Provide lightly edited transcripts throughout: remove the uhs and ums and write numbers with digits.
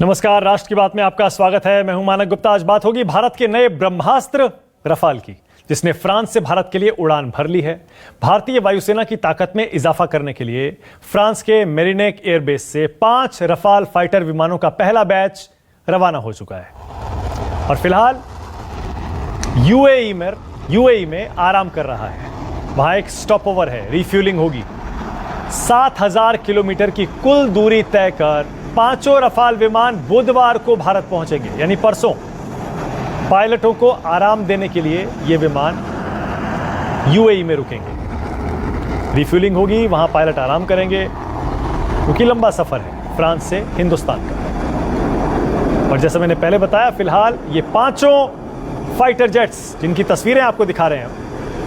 नमस्कार, राष्ट्र की बात में आपका स्वागत है। मैं हूं मानक गुप्ता। आज बात होगी भारत के नए ब्रह्मास्त्र रफाल की, जिसने फ्रांस से भारत के लिए उड़ान भर ली है। भारतीय वायुसेना की ताकत में इजाफा करने के लिए फ्रांस के मेरिनेक एयरबेस से 5 रफाल फाइटर विमानों का पहला बैच रवाना हो चुका है और फिलहाल यूएई में आराम कर रहा है। वहां एक स्टॉप ओवर है, रिफ्यूलिंग होगी। 7000 किलोमीटर की कुल दूरी तय कर 5 रफाल विमान बुधवार को भारत पहुंचेंगे, यानी परसों। पायलटों को आराम देने के लिए ये विमान यूएई में रुकेंगे। रिफ्यूलिंग होगी, वहां पायलट आराम करेंगे, क्योंकि लंबा सफर है फ्रांस से हिंदुस्तान का। और जैसा मैंने पहले बताया, फिलहाल ये 5 फाइटर जेट्स, जिनकी तस्वीरें आपको दिखा रहे हैं,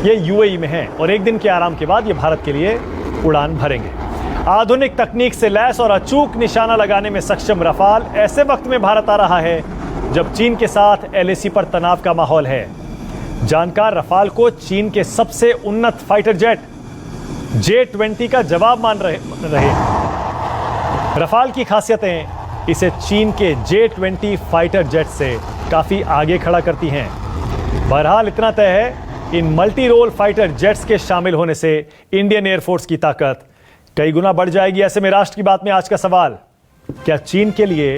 ये यूएई में हैं और एक दिन के आराम के बाद ये भारत के लिए उड़ान भरेंगे। आधुनिक तकनीक से लैस और अचूक निशाना लगाने में सक्षम रफाल ऐसे वक्त में भारत आ रहा है जब चीन के साथ एलएसी पर तनाव का माहौल है। जानकार रफाल को चीन के सबसे उन्नत फाइटर जेट J-20 का जवाब मान रहे। रफाल की खासियतें इसे चीन के J-20 फाइटर जेट से काफी आगे खड़ा करती हैं। बहरहाल इतना तय है, इन मल्टी रोल फाइटर जेट्स के शामिल होने से इंडियन एयरफोर्स की ताकत कई गुना बढ़ जाएगी। ऐसे में राष्ट्र की बात में आज का सवाल, क्या चीन के लिए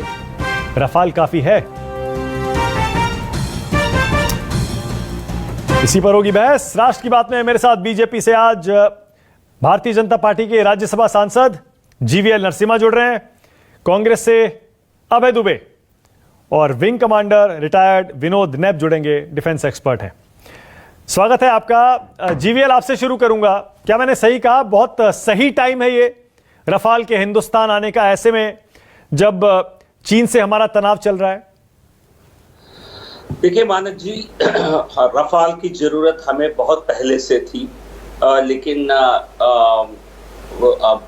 रफाल काफी है? इसी पर होगी बहस। राष्ट्र की बात में मेरे साथ बीजेपी से आज भारतीय जनता पार्टी के राज्यसभा सांसद जीवीएल नरसिम्हा जुड़ रहे हैं, कांग्रेस से अभय दुबे और विंग कमांडर रिटायर्ड विनोद नैब जुड़ेंगे, डिफेंस एक्सपर्ट हैं। स्वागत है आपका। जीवीएल, आपसे शुरू करूंगा। क्या मैंने सही कहा, बहुत सही टाइम है ये रफाल के हिंदुस्तान आने का, ऐसे में जब चीन से हमारा तनाव चल रहा है? देखिए मानक जी, रफाल की जरूरत हमें बहुत पहले से थी, लेकिन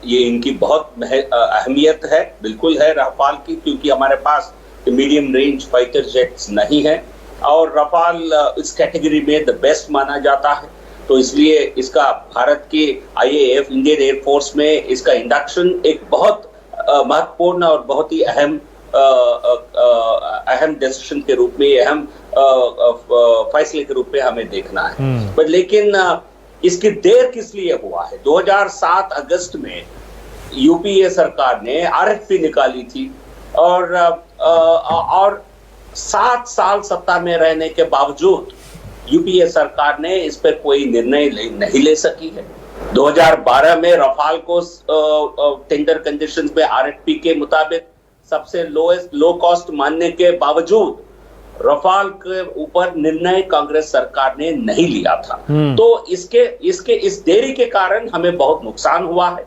ये इनकी बहुत अहमियत है, बिल्कुल है रफाल की, क्योंकि हमारे पास मीडियम रेंज फाइटर जेट्स नहीं है और रफाल इस कैटेगरी में द बेस्ट माना जाता है। तो इसलिए इसका भारत के आईएएफ इंडियन एयरफोर्स में इसका इंडक्शन एक बहुत महत्वपूर्ण और बहुत ही अहम डिसीजन के रूप में, अहम फैसले के रूप में हमें देखना है। पर लेकिन इसकी देर किस लिए हुआ है? 2007 अगस्त में यूपीए सरकार ने आरएफपी निकाली थी और 7 साल सत्ता में रहने के बावजूद यूपीए सरकार ने इस पर कोई निर्णय नहीं ले सकी है। 2012 में रफाल को टेंडर कंडीशंस में आरएफपी के मुताबिक सबसे लो कॉस्ट मानने के बावजूद रफाल के ऊपर निर्णय कांग्रेस सरकार ने नहीं लिया था। तो इस देरी के कारण हमें बहुत नुकसान हुआ है।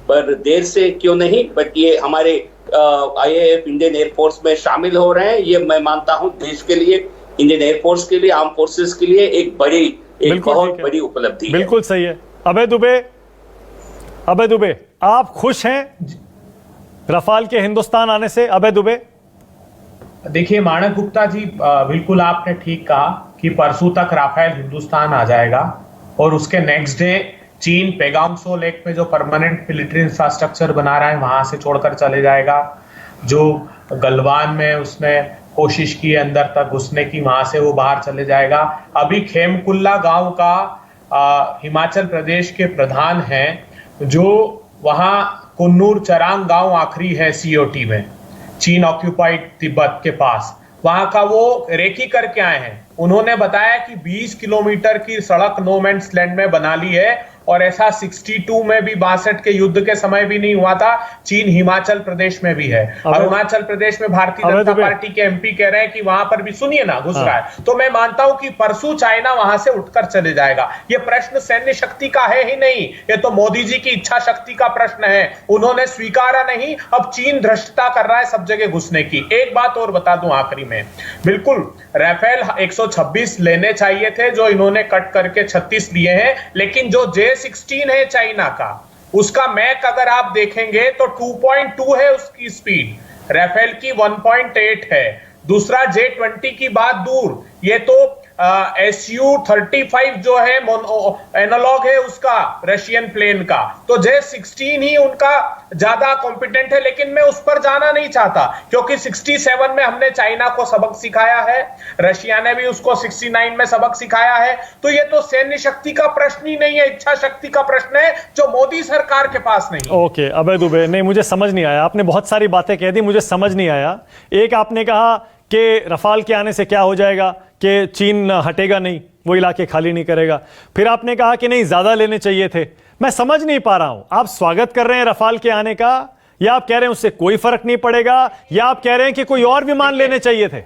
पर देर से क्यों नहीं, बट ये हमारे आईएएफ इंडियन एयरफोर्स में शामिल हो रहे हैं, ये मैं मानता हूं देश के लिए, इंडियन एयरफोर्स के लिए, आर्म फोर्सेस के लिए एक बहुत बड़ी उपलब्धि है। बिल्कुल सही है। अभय दुबे, आप खुश हैं रफाल के हिंदुस्तान आने से? अभय दुबे, देखिए मानक गुप्ता जी, बिल्कुल आपने ठीक कहा कि परसों तक राफेल हिंदुस्तान आ जाएगा और उसके नेक्स्ट डे चीन पेगांग त्सो लेक में जो परमानेंट मिलिट्री इंफ्रास्ट्रक्चर बना रहा है वहां से छोड़कर चले जाएगा। जो गलवान में उसने कोशिश की अंदर तक घुसने की, वहां से वो बाहर चले जाएगा। अभी खेमकुल्ला गांव का हिमाचल प्रदेश के प्रधान हैं, जो वहां कुन्नूर चरांग गांव आखिरी है सीओटी में, चीन ऑक्यूपाइड तिब्बत के पास, वहां का वो रेकी करके आए हैं। उन्होंने बताया कि 20 किलोमीटर की सड़क नो मैन्स लैंड में बना ली है और ऐसा 62 में भी 62 के युद्ध के समय भी नहीं हुआ था। चीन हिमाचल प्रदेश में भी है, अरुणाचल प्रदेश में भारतीय जनता पार्टी के एमपी कह रहे हैं कि वहां पर भी, सुनिए ना, घुस रहा है। तो मैं मानता हूं कि परसों चाइना वहां से उठकर चले जाएगा। ये प्रश्न सैन्य शक्ति का है ही नहीं, ये तो मोदी जी की इच्छा शक्ति का प्रश्न है। उन्होंने स्वीकारा नहीं, अब चीन धृष्टता कर रहा है सब जगह घुसने की। एक बात और बता दूं आखिरी में, बिल्कुल राफेल 126 लेने चाहिए थे, जो इन्होंने कट करके 36 लिए हैं, लेकिन जो J-16 है चाइना का, उसका मैक अगर आप देखेंगे तो 2.2 है उसकी स्पीड, राफेल की 1.8 है। दूसरा J-20 की बात दूर, ये तो SU-35 जो है एनालॉग है उसका रशियन प्लेन का, तो J-16 ही उनका ज्यादा कॉम्पिटेंट है। लेकिन मैं उस पर जाना नहीं चाहता क्योंकि 67 में हमने चाइना को सबक सिखाया है, रशिया ने भी उसको 69 में सबक सिखाया है। तो ये तो सैन्य शक्ति का प्रश्न ही नहीं है, इच्छा शक्ति का प्रश्न है जो मोदी सरकार के पास नहीं। ओके अभय दुबे, नहीं मुझे समझ नहीं आया, आपने बहुत सारी बातें कह दी, मुझे समझ नहीं आया। एक आपने कहा कि रफाल के आने से क्या हो जाएगा कि चीन हटेगा नहीं, वो इलाके खाली नहीं करेगा। फिर आपने कहा कि नहीं ज्यादा लेने चाहिए थे। मैं समझ नहीं पा रहा हूं, आप स्वागत कर रहे हैं रफाल के आने का, या आप कह रहे हैं उससे कोई फर्क नहीं पड़ेगा, या आप कह रहे हैं कि कोई और विमान लेने चाहिए थे?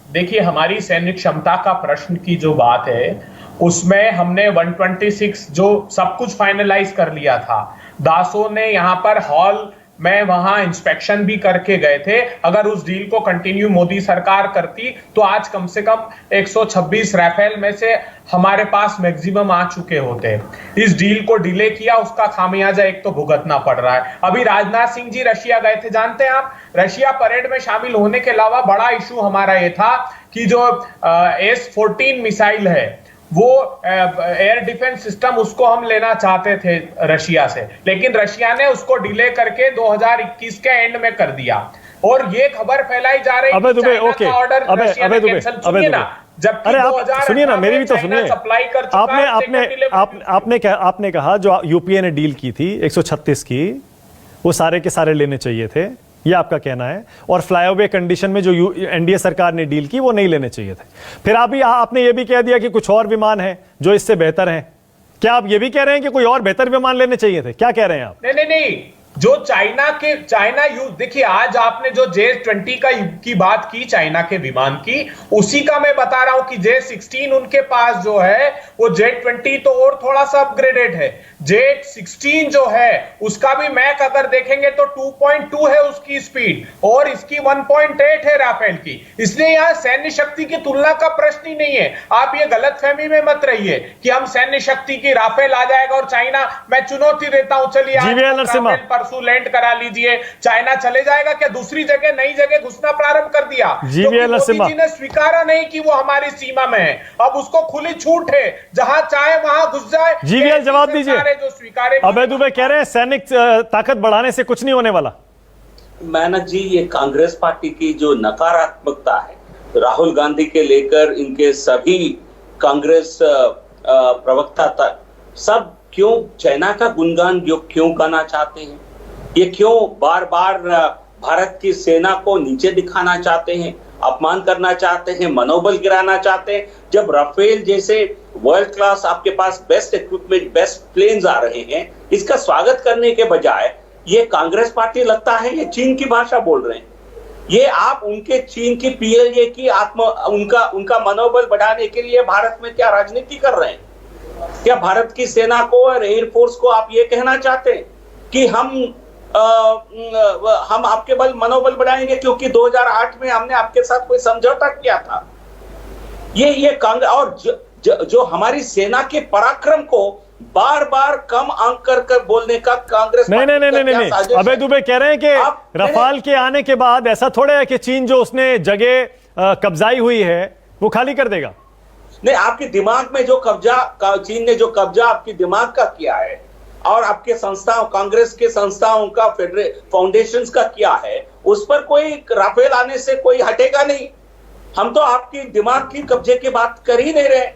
देखिए, हमारी सैन्य क्षमता का प्रश्न की जो बात है उसमें हमने 126 जो सब कुछ फाइनलाइज कर लिया था। दासो ने यहां पर हॉल में वहां इंस्पेक्शन भी करके गए थे। अगर उस डील को कंटिन्यू मोदी सरकार करती तो आज कम से कम 126 राफेल में से हमारे पास मैक्सिमम आ चुके होते। इस डील को डिले किया, उसका खामियाजा एक तो भुगतना पड़ रहा है। अभी राजनाथ सिंह जी रशिया गए थे, जानते हैं आप, रशिया परेड में शामिल होने के अलावा बड़ा इशू हमारा ये था कि जो S-14 मिसाइल है वो एयर डिफेंस सिस्टम उसको हम लेना चाहते थे रशिया से, लेकिन रशिया ने उसको डिले करके 2021 के एंड में कर दिया। और ये खबर फैलाई जा रही है कि चाइना का ऑर्डर रशिया ने कैंसिल, सुनिए ना, जबकि अरे आप सुनिए ना, मेरी भी तो सुनिए। सप्लाई कर चुका आपने कहा जो यूपीए ने डील की थी 136 की, वो सारे के सारे लेने चाहिए थे, ये आपका कहना है। और फ्लाईओवर कंडीशन में जो एनडीए सरकार ने डील की वो नहीं लेने चाहिए थे। फिर आपने ये भी कह दिया कि कुछ और विमान हैं जो इससे बेहतर हैं। क्या आप ये भी कह रहे हैं कि कोई और बेहतर विमान लेने चाहिए थे? क्या कह रहे हैं आप? नहीं, जो चाइना यूज, देखिए आज आपने जो J-20 की बात की, चाइना के विमान की, उसी का मैं बता रहा हूं कि J-16 उनके पास जो है वो J-20 तो और थोड़ा सा अपग्रेडेड है। J-16 जो है उसका भी मैक अगर देखेंगे तो 2.2 है उसकी स्पीड, और इसकी 1.8 है राफेल की। इसलिए यहां सैन्य शक्ति की तुलना का प्रश्न ही नहीं है। आप ये गलतफहमी में मत रहिए कि हम सैन्य शक्ति की राफेल आ जाएगा और चाइना, मैं चुनौती देता हूं, चलिए लैंड करा लीजिए, चाइना चले जाएगा क्या? दूसरी जगह, नई जगह घुसना प्रारंभ कर दिया। मोदी जी ने स्वीकारा नहीं कि वो हमारी सीमा में है, अब उसको खुली छूट है, जहां चाहे वहां घुस जाए। जीवीएल जवाब दीजिए। जो स्वीकारे, अभय दुबे कह रहे हैं सैनिक ताकत बढ़ाने से कुछ नहीं होने वाला। मेहनत जी, ये कांग्रेस पार्टी की जो नकारात्मकता है राहुल गांधी के लेकर, इनके सभी कांग्रेस प्रवक्ता तक, सब क्यों चाइना का गुणगान क्यों गाना चाहते हैं? ये क्यों बार बार भारत की सेना को नीचे दिखाना चाहते हैं, अपमान करना चाहते हैं, मनोबल गिराना चाहते हैं, जब राफेल जैसे वर्ल्ड क्लास आपके पास बेस्ट इक्विपमेंट, बेस्ट प्लेन्स आ रहे हैं? इसका स्वागत करने के बजाय ये कांग्रेस पार्टी लगता है ये चीन की भाषा बोल रहे हैं। ये आप उनके चीन की PLA की उनका मनोबल बढ़ाने के लिए भारत में क्या राजनीति कर रहे हैं? क्या भारत की सेना को और एयरफोर्स को आप ये कहना चाहते हैं कि हम आपके मनोबल बढ़ाएंगे क्योंकि 2008 में हमने आपके साथ कोई समझौता किया था? ये कांग्रेस, और जो हमारी सेना के पराक्रम को बार बार कम आंक कर बोलने का कांग्रेस नहीं। अभय दुबे कह रहे हैं कि रफाल के आने के बाद ऐसा थोड़ा है कि चीन जो उसने जगह कब्जाई हुई है वो खाली कर देगा। नहीं, आपके दिमाग में जो चीन ने जो कब्जा आपके दिमाग का किया है और आपके संस्थाओं, कांग्रेस के संस्थाओं का, फाउंडेशंस का किया है, उस पर कोई राफेल आने से कोई हटेगा नहीं। हम तो आपकी दिमाग की कब्जे की बात कर ही नहीं रहे।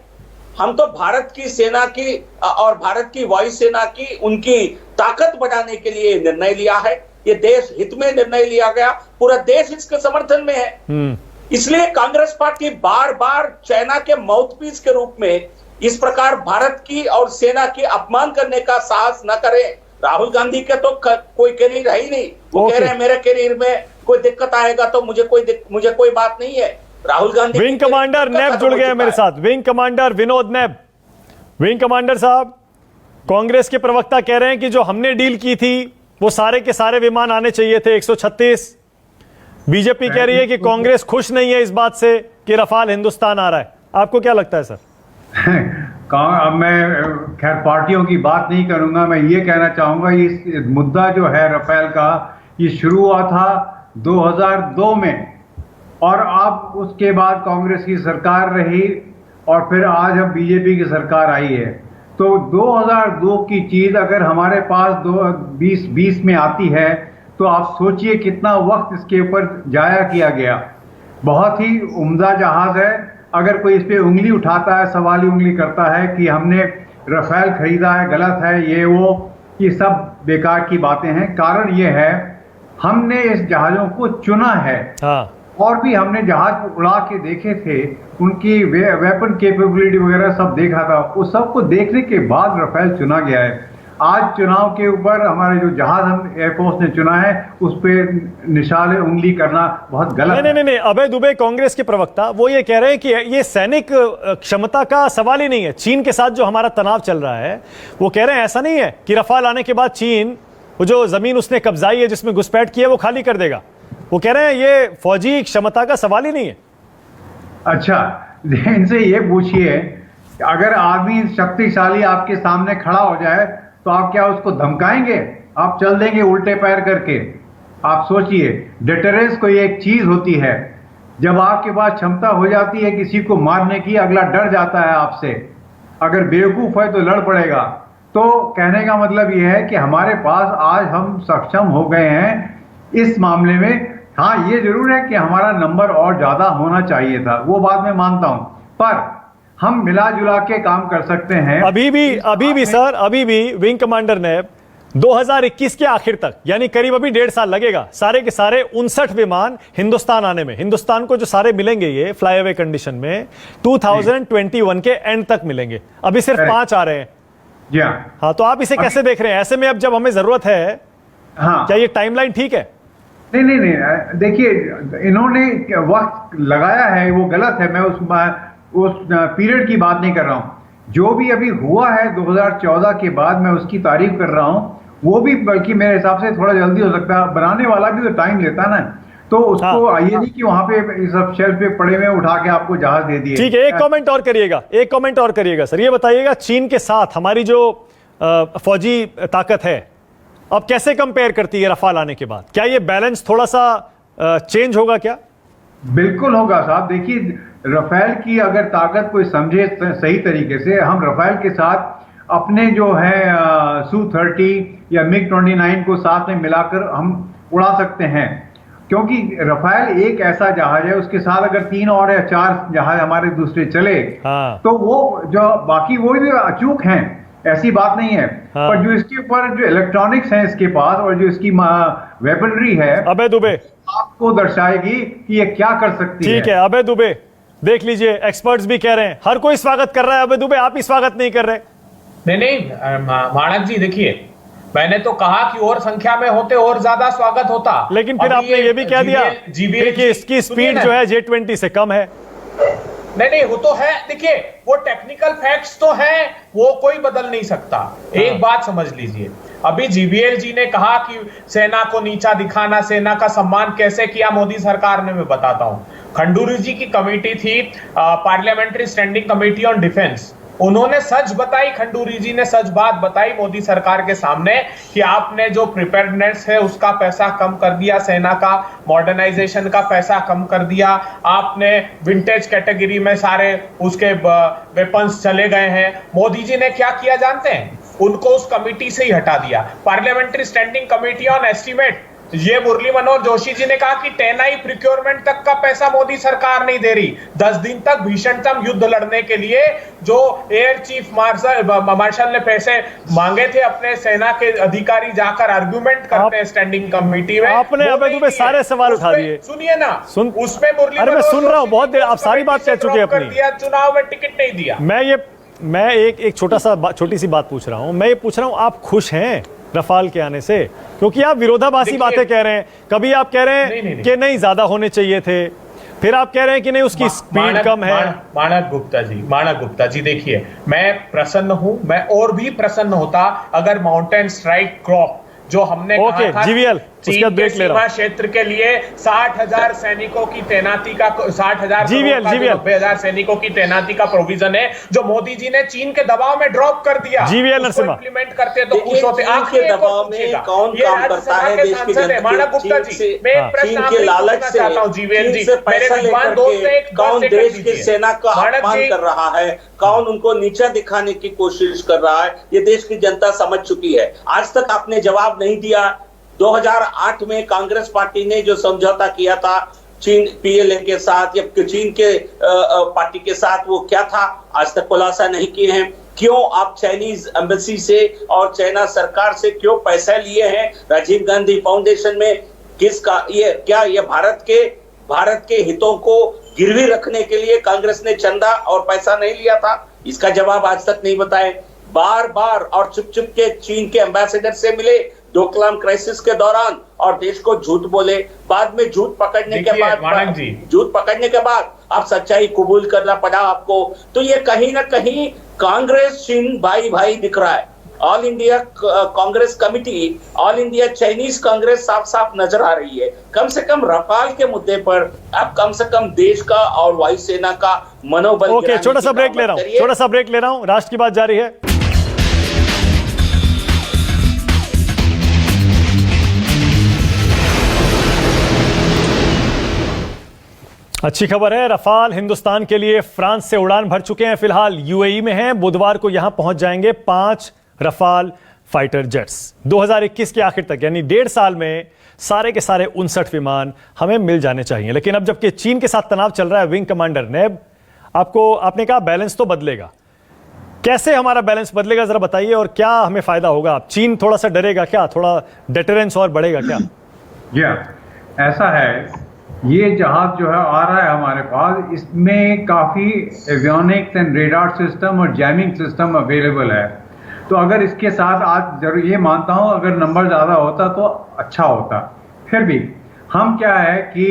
हम तो भारत की सेना की और भारत की वायुसेना की उनकी ताकत बढ़ाने के लिए निर्णय लिया है। ये देश हित में निर्णय लिया गया, पूरा देश इसके समर्थन में है। इसलिए कांग्रेस पार्टी बार बार चाइना के माउथपीस के रूप में इस प्रकार भारत की और सेना की अपमान करने का साहस न करे। राहुल गांधी के तो कोई करियर है ही नहीं। वो कह रहे हैं मेरे करियर में कोई दिक्कत आएगा तो मुझे कोई बात नहीं है। राहुल गांधी, विंग कमांडर नैब जुड़ गए मेरे साथ, विंग कमांडर विनोद नैब। विंग कमांडर साहब, कांग्रेस के प्रवक्ता कह रहे हैं कि जो हमने डील की थी वो सारे के सारे विमान आने चाहिए थे 136। बीजेपी कह रही है कि कांग्रेस खुश नहीं है इस बात से कि रफाल हिंदुस्तान आ रहा है। आपको क्या लगता है सर? अब मैं खैर पार्टियों की बात नहीं करूंगा, मैं ये कहना चाहूंगा इस मुद्दा जो है रफेल का, ये शुरू हुआ था 2002 में, और अब उसके बाद कांग्रेस की सरकार रही और फिर आज अब बीजेपी की सरकार आई है। तो 2002 की चीज अगर हमारे पास 2020 में आती है तो आप सोचिए कितना वक्त इसके ऊपर जाया किया गया। बहुत ही उम्दा जहाज है। अगर कोई इस पे उंगली उठाता है, सवाली उंगली करता है कि हमने राफेल खरीदा है, गलत है, ये सब बेकार की बातें हैं। कारण ये है हमने इस जहाजों को चुना है। हाँ। और भी हमने जहाज उड़ा के देखे थे, उनकी वेपन कैपेबिलिटी वगैरह सब देखा था। उस सब को देखने के बाद राफेल चुना गया है। आज चुनाव के ऊपर हमारे जो जहाज हम एयरफोर्स ने चुना है उस पर निशाने उंगली करना बहुत गलत है। नहीं, अभय दुबे कांग्रेस के प्रवक्ता वो ये कह रहे हैं कि ये सैनिक क्षमता का सवाल ही नहीं है। चीन के साथ जो हमारा तनाव चल रहा है वो कह रहे हैं ऐसा नहीं है कि रफाल आने के बाद चीन वो जो जमीन उसने कब्जाई है, जिसमें घुसपैठ की है, वो खाली कर देगा। वो कह रहे हैं ये फौजी क्षमता का सवाल ही नहीं है। अच्छा, इनसे ये पूछिए अगर आदमी शक्तिशाली आपके सामने खड़ा हो जाए तो आप क्या उसको धमकाएंगे? आप चल देंगे उल्टे पैर करके? आप सोचिए, डिटरेंस कोई एक चीज होती है। जब आपके पास क्षमता हो जाती है किसी को मारने की, अगला डर जाता है आपसे। अगर बेवकूफ है तो लड़ पड़ेगा। तो कहने का मतलब यह है कि हमारे पास आज हम सक्षम हो गए हैं इस मामले में। हाँ, ये जरूर है कि हमारा नंबर और ज्यादा होना चाहिए था, वो बात मैं मानता हूं, पर हम मिला जुला के काम कर सकते हैं। अभी भी विंग कमांडर ने 2021 के आखिर तक, यानी करीब अभी 1.5 साल लगेगा, सारे के सारे 59 विमान हिंदुस्तान आने में। हिंदुस्तान को जो सारे मिलेंगे ये फ्लाईओवर कंडीशन में 2021 के एंड तक मिलेंगे। अभी सिर्फ 5 आ रहे हैं। जी हाँ, तो आप इसे कैसे देख रहे हैं? ऐसे में अब जब हमें जरूरत है, हाँ, क्या ये टाइमलाइन ठीक है? नहीं, देखिए इन्होंने वक्त लगाया है वो गलत है। मैं उस पीरियड की बात नहीं कर रहा हूं। जो भी अभी हुआ है 2014 के बाद मैं उसकी तारीफ कर रहा हूं। वो भी बल्कि मेरे हिसाब से थोड़ा जल्दी हो सकता है। बनाने वाला भी तो टाइम लेता ना, तो उसको ये नहीं कि वहां पे सब शेल्फ पे पड़े हुए उठा के आपको जहाज दे दिए। ठीक है, एक कमेंट और करिएगा सर। ये बताइएगा चीन के साथ हमारी जो फौजी ताकत है अब कैसे कंपेयर करती है रफाल आने के बाद? क्या ये बैलेंस थोड़ा सा चेंज होगा क्या? बिल्कुल होगा साहब। देखिए, राफेल की अगर ताकत कोई समझे सही तरीके से, हम राफेल के साथ अपने जो है Su-30 या MiG-29 को साथ में मिलाकर हम उड़ा सकते हैं। क्योंकि राफेल एक ऐसा जहाज है, उसके साथ अगर 3 और या 4 जहाज हमारे दूसरे चले, हाँ। तो वो जो बाकी वो भी अचूक हैं, ऐसी बात नहीं है। हाँ। पर जो इसके ऊपर जो इलेक्ट्रॉनिक्स हैं इसके पास और जो इसकी वेपनरी है, अभय दुबे आपको दर्शाएगी कि ये क्या कर सकती है। ठीक है अभय दुबे, देख लीजिए एक्सपर्ट्स भी कह रहे हैं, हर कोई स्वागत कर रहा है। अभय दुबे, आप ही स्वागत नहीं कर रहे। नहीं, माणक जी देखिए, मैंने तो कहा कि और संख्या में होते और ज्यादा स्वागत होता। लेकिन फिर आपने ये भी कह दिया कि इसकी स्पीड जो है J-20 से कम है। नहीं, वो तो है। देखिए, वो टेक्निकल फैक्ट्स तो हैं, वो कोई बदल नहीं सकता। एक बात समझ लीजिए, अभी जीबीएल जी ने कहा कि सेना को नीचा दिखाना, सेना का सम्मान कैसे किया मोदी सरकार ने, मैं बताता हूं। खंडूरी जी की कमेटी थी, parliamentary standing committee on defence. उन्होंने सच बताई, खंडूरी जी ने सच बात बताई मोदी सरकार के सामने कि आपने जो प्रिपेयर्डनेस है उसका पैसा कम कर दिया, सेना का मॉडर्नाइजेशन का पैसा कम कर दिया, आपने विंटेज कैटेगरी में सारे उसके वेपन्स चले गए हैं। मोदी जी ने क्या किया जानते हैं? उनको उस कमेटी से ही हटा दिया। Parliamentary standing committee on estimate, ये मुरली मनोहर जोशी जी ने कहा कि 10i प्रिक्योरमेंट तक का पैसा मोदी सरकार नहीं दे रही। 10 दिन तक भीषणतम युद्ध लड़ने के लिए जो एयर चीफ मार्शल ने पैसे मांगे थे, अपने सेना के अधिकारी जाकर आर्गुमेंट करते हैं स्टैंडिंग कमेटी में। आपने अभय दुबे सारे सवाल उठा दिए। सुनिए ना, उसमें मुरली अरे मैं सुन रहा हूँ, बहुत देर आप सारी बात कह चुके हैं अपनी। चुनाव में टिकट नहीं दिया। मैं एक छोटी सी बात पूछ रहा हूँ। मैं ये पूछ रहा हूँ, आप खुश हैं रफाल के आने से? क्योंकि आप विरोधाभासी बातें कह रहे हैं। कभी आप कह रहे हैं कि नहीं ज्यादा होने चाहिए थे, फिर आप कह रहे हैं कि नहीं उसकी स्पीड कम है। माणक गुप्ता जी देखिए, मैं प्रसन्न हूं, मैं और भी प्रसन्न होता अगर माउंटेन स्ट्राइक क्रॉप जो हमने ओके जीवीएल उसके बाद ब्रेक ले रहा सीमा हूं। क्षेत्र के लिए 60,000 सैनिकों की तैनाती का 60,000 जीवीएल 90,000 सैनिकों की तैनाती का प्रोविजन है, जो मोदी जी ने चीन के दबाव में ड्रॉप कर दिया। जीवीएल उसको नरसिम्हा इंप्लीमेंट करते तो देखिए, खुश होते। चीन आखिरी के एक और दबाव में पूछिएगा। कौन ये काम राज्यसभा करता है के देश की सांसद है जनता माणक के? गुप्ता चीन जी, से मैं एक प्रश्न चीन आपसे के लालच पूछना से चाहता हूं जीवीएल चीन जी, से मेरे पैसा विद्वान लेकर दोस्त ने के एक बात कौन लेकर देश की दीजिए। सेना का माणक अपमान जी, कर रहा है, कौन उनको नीचा दिखाने की कोशिश कर रहा है, ये देश की जनता समझ चुकी है। आज तक आपने जवाब नहीं दिया। 2008 में कांग्रेस पार्टी ने जो समझौता किया था चीन पीएलए के साथ या चीन के पार्टी के साथ, वो क्या था, आज तक खुलासा नहीं किए हैं। क्यों आप चाइनीज एम्बेसी से और चाइना सरकार से क्यों पैसा लिए हैं राजीव गांधी फाउंडेशन में? किसका ये क्या ये भारत के हितों को गिरवी रखने के लिए कांग्रेस ने चंदा और पैसा नहीं लिया था? इसका जवाब आज तक नहीं बताए। बार बार और चुप चुप के चीन के एम्बेसडर से मिले डोकलाम क्राइसिस के दौरान और देश को झूठ बोले। बाद में झूठ पकड़ने के बाद आप सच्चाई कबूल करना पड़ा आपको। तो ये कहीं ना कहीं कांग्रेस चीन भाई भाई दिख रहा है। All India Congress committee, all India Chinese Congress साफ साफ नजर आ रही है। कम से कम रफाल के मुद्दे पर आप कम से कम देश का और वायुसेना का मनोबल। ओके, छोटा सा ब्रेक ले रहा हूं, राष्ट्र की बात जारी है। अच्छी खबर है, रफाल हिंदुस्तान के लिए फ्रांस से उड़ान भर चुके हैं। फिलहाल यूएई में हैं, बुधवार को यहां पहुंच जाएंगे 5 रफाल फाइटर जेट्स। 2021 के आखिर तक यानी 1.5 साल में सारे के सारे 59 विमान हमें मिल जाने चाहिए। लेकिन अब जबकि चीन के साथ तनाव चल रहा है, विंग कमांडर नेब, आपने कहा बैलेंस तो बदलेगा। कैसे हमारा बैलेंस बदलेगा जरा बताइए, और क्या हमें फायदा होगा? चीन थोड़ा सा डरेगा क्या? थोड़ा डेटरेंस और बढ़ेगा क्या? ऐसा है, ये जहाज जो है आ रहा है हमारे पास, इसमें काफी एवियोनिक्स एंड रेडार सिस्टम और जैमिंग सिस्टम अवेलेबल है। तो अगर इसके साथ आज जरूर ये मानता हूं, अगर नंबर ज्यादा होता तो अच्छा होता। फिर भी हम क्या है कि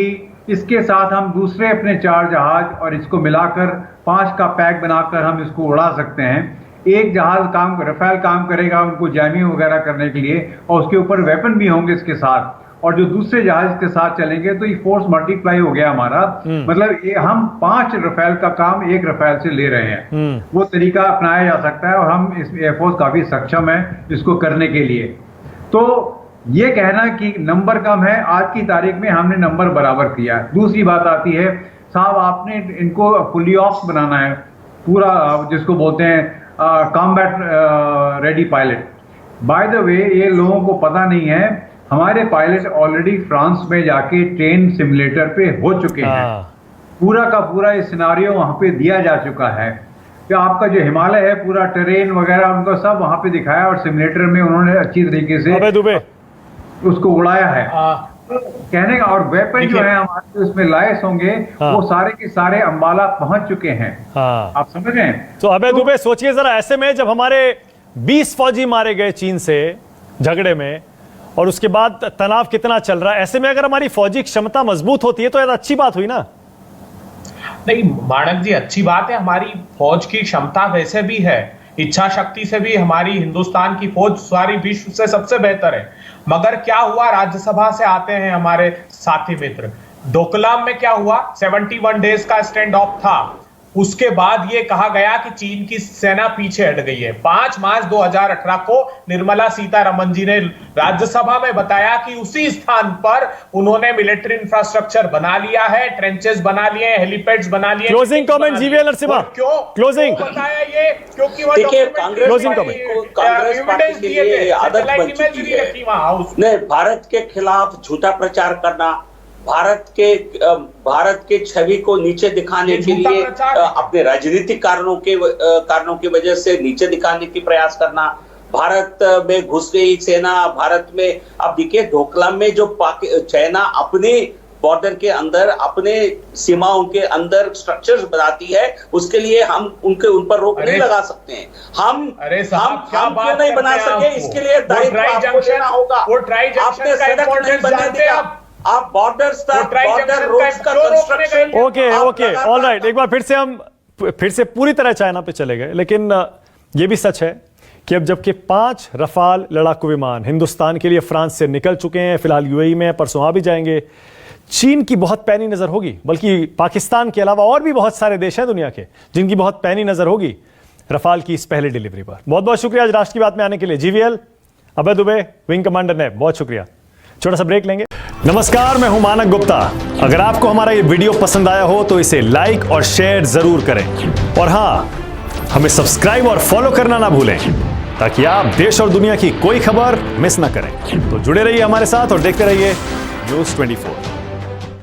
इसके साथ हम दूसरे अपने 4 जहाज और इसको मिलाकर 5 का पैक बनाकर हम इसको उड़ा सकते हैं। एक जहाज रफाल काम करेगा उनको जैमिंग वगैरह करने के लिए, और उसके ऊपर वेपन भी होंगे इसके साथ, और जो दूसरे जहाज के साथ चलेंगे तो ये फोर्स मल्टीप्लाई हो गया हमारा। मतलब ये हम 5 रफाल का काम 1 रफाल से ले रहे हैं। वो तरीका अपनाया जा सकता है और हम इस एयरफोर्स काफी सक्षम है इसको करने के लिए। तो ये कहना कि नंबर कम है, आज की तारीख में हमने नंबर बराबर किया। दूसरी बात आती है, साहब आपने इनको फुली ऑफ बनाना है पूरा, जिसको बोलते हैं combat ready pilot. By the way, ये लोगों को पता नहीं है, हमारे पायलट ऑलरेडी फ्रांस में जाके ट्रेन सिमुलेटर पे हो चुके हैं। पूरा का पूरा ये सिनारियो वहां पे दिया जा चुका है कि आपका जो हिमालय है पूरा टेरेन वगैरह उनको सब वहां पे दिखाया, और सिमुलेटर में उन्होंने अच्छी तरीके से उसको उड़ाया है। कहने का, और वेपन जो है हमारे उसमें लायस होंगे, वो सारे के सारे अंबाला पहुंच चुके हैं। आप समझ रहे हैं? तो अबे दुबे सोचिए जरा, ऐसे में जब हमारे 20 फौजी मारे गए चीन से झगड़े में, और उसके बाद तनाव कितना चल रहा है, ऐसे में अगर हमारी फौजी क्षमता मजबूत होती है तो यार अच्छी बात हुई ना? नहीं माणक जी, अच्छी बात है, हमारी फौज की क्षमता वैसे भी है, इच्छा शक्ति से भी हमारी हिंदुस्तान की फौज सारी विश्व से सबसे बेहतर है। मगर क्या हुआ, राज्यसभा से आते हैं हमारे साथी मित्र, डोकलाम में क्या हुआ, 71 डेज का स्टैंड ऑफ था। उसके बाद ये कहा गया कि चीन की सेना पीछे हट गई है। 5 मार्च 2018 को निर्मला सीतारमण जी ने राज्यसभा में बताया कि उसी स्थान पर उन्होंने मिलिट्री इंफ्रास्ट्रक्चर बना लिया है, ट्रेंचेस बना लिए, हेलीपैड्स बना लिए। क्लोजिंग कमेंट जीवीएल नरसिम्हा, क्यों क्लोजिंग बताया ये? क्योंकि वो कांग्रेस पार्टी के लिए आदत बन चुकी है भारत के खिलाफ झूठा प्रचार करना, भारत के छवि को नीचे दिखाने के लिए अपने राजनीतिक कारणों की वजह से नीचे दिखाने की प्रयास करना, भारत में घुस गई सेना, भारत में अब देखिए डोकलाम में जो चाइना अपने बॉर्डर के अंदर, अपने सीमाओं के अंदर स्ट्रक्चर्स बनाती है, उसके लिए हम उन पर रोक नहीं लगा सकते हैं। हम क्यों नहीं बना सके, इसके लिए दायित्व आपको लेना होगा। आपने सड़क नहीं बनने दिया, आप बॉर्डर रोड्स का कंस्ट्रक्शन। ओके ऑल राइट, एक बार फिर से पूरी तरह चाइना पे चले गए। लेकिन ये भी सच है कि अब जबकि 5 रफाल लड़ाकू विमान हिंदुस्तान के लिए फ्रांस से निकल चुके हैं, फिलहाल यूएई में, परसों आ भी जाएंगे, चीन की बहुत पैनी नजर होगी, बल्कि पाकिस्तान के अलावा और भी बहुत सारे देश हैं दुनिया के जिनकी बहुत पैनी नजर होगी रफाल की इस पहली डिलीवरी पर। बहुत बहुत शुक्रिया आज राष्ट्र की बात में आने के लिए। जीवीएल, अभय दुबे, विंग कमांडर ने, बहुत शुक्रिया। छोटा सा ब्रेक लेंगे। नमस्कार, मैं हूं मानक गुप्ता। अगर आपको हमारा ये वीडियो पसंद आया हो तो इसे लाइक और शेयर जरूर करें, और हां, हमें सब्सक्राइब और फॉलो करना ना भूलें ताकि आप देश और दुनिया की कोई खबर मिस ना करें। तो जुड़े रहिए हमारे साथ और देखते रहिए न्यूज़ 24।